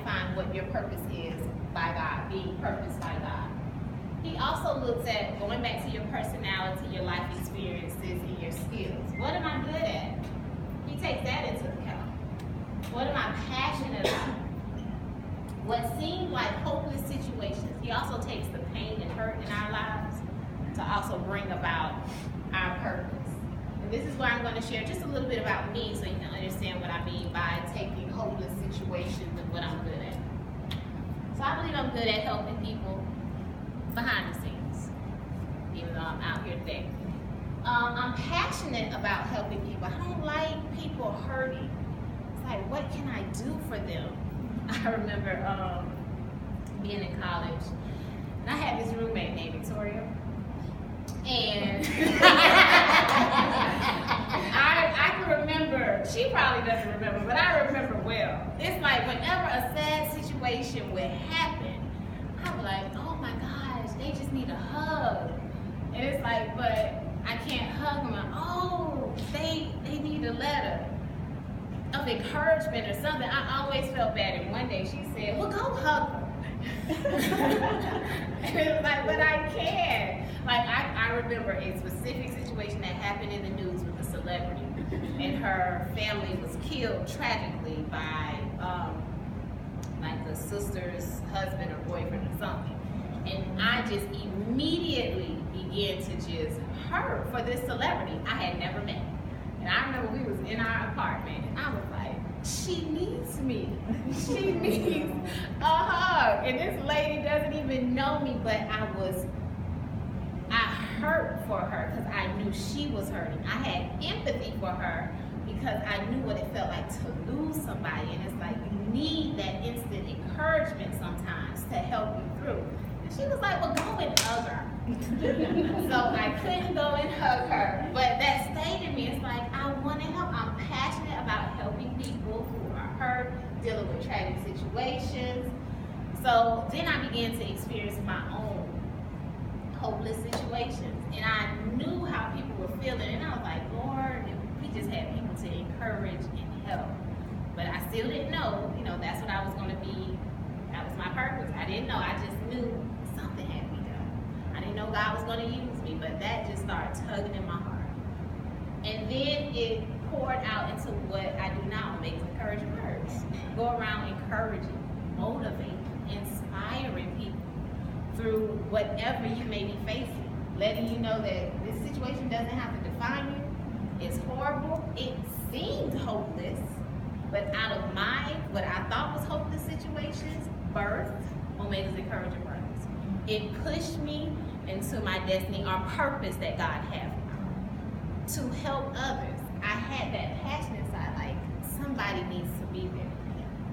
find what your purpose is by God, being purposed by God. He also looks at going back to your personality, your life experiences, and your skills. What am I good at? He takes that into account. What am I passionate about? What seemed like hopeless situations. He also takes the pain and hurt in our lives to also bring about our purpose. And this is where I'm going to share just a little bit about me so you can understand what I mean by taking hopeless situations and what I'm good at. So I believe I'm good at helping people behind the scenes, even though I'm out here today. I'm passionate about helping people. I don't like people hurting. It's like, what can I do for them? I remember being in college, and I had this roommate named Victoria, and I can remember, she probably doesn't remember, but I remember well. It's like whenever a sad situation would happen, I'm like, oh my gosh, they just need a hug. And it's like, but I can't hug them. Oh, they need a letter of encouragement or something. I always felt bad. And one day she said, well, go hug her. And it was like, but I can't. Like, I remember a specific situation that happened in the news with a celebrity. And her family was killed tragically by like the sister's husband or boyfriend or something. And I just immediately began to just hurt for this celebrity I had never met. And I remember we was in our apartment and I was like, she needs me. She needs a hug. And this lady doesn't even know me, but I hurt for her because I knew she was hurting. I had empathy for her because I knew what it felt like to lose somebody. And it's like, you need that instant encouragement sometimes to help you through. And she was like, well, go and hug her. So I couldn't go and hug her. But that stayed in me. It's like, I want to help. I'm passionate about helping people who are hurt, dealing with tragic situations. So then I began to experience my own hopeless situations. And I knew how people were feeling. And I was like, Lord, if we just had people to encourage and help. But I still didn't know, that's what I was going to be. That was my purpose. I didn't know. I just knew something had to be done. I didn't know God was going to use me, but that just started tugging in my heart. And then it poured out into what I do now, make encouraging words. Go around encouraging, motivating, inspiring people through whatever you may be facing, letting you know that this situation doesn't have to define you. It's horrible. It seemed hopeless, but out of what I thought was hopeless situations, birthed Omega's encouraging words. It pushed me into my destiny or purpose that God had for me, to help others. I had that passion inside, like somebody needs to be there.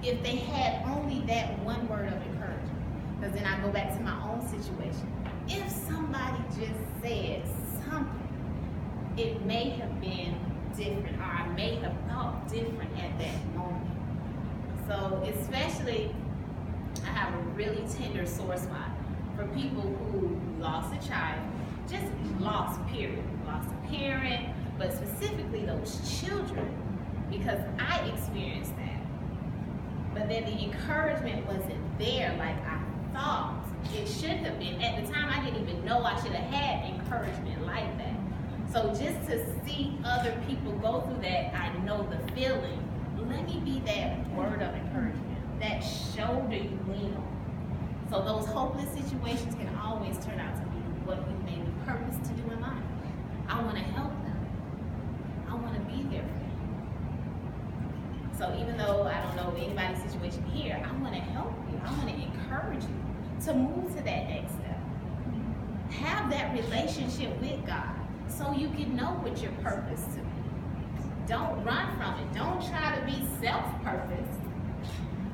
If they had only that one word of encouragement, because then I go back to my own situation. If somebody just said something, it may have been different, or I may have thought different at that moment. So especially, I have a really tender sore spot for people who lost a child, just lost period, lost a parent, but specifically those children, because I experienced that. But then the encouragement wasn't there like I thought it should have been. At the time, I didn't even know I should have had encouragement like that. So just to see other people go through that, I know the feeling. Let me be that word of encouragement, that shoulder you lean on. So those hopeless situations can always turn out to be what you may be purposed to do in life. I want to help them. I want to be there for them. So even though I don't know anybody's situation here, I want to help you. I want to encourage you to move to that next step. Have that relationship with God so you can know what your purpose to be. Don't run from it. Don't try to be self-purposed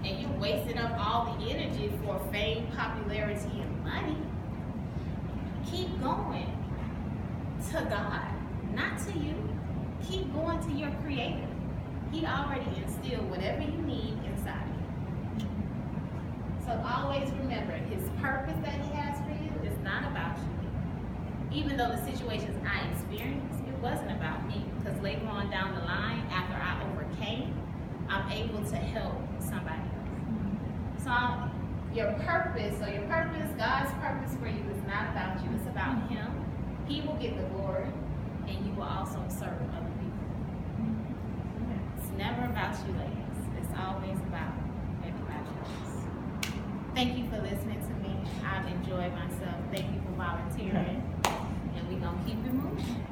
and you're wasting up all the energy for fame, popularity, and money. Keep going to God, not to you. Keep going to your Creator. He already instilled whatever you need inside of you. So always remember, His purpose that He has for you is not about you. Even though the situations I experienced, it wasn't about me. Because later on down the line, after I overcame, I'm able to help somebody else. Your purpose, God's purpose for you is not about you, it's about Him. He will get the glory, and you will also serve other people. It's never about you, ladies. It's always about everybody else. Thank you for listening to me. I've enjoyed myself. Thank you for volunteering, and we're going to keep it moving.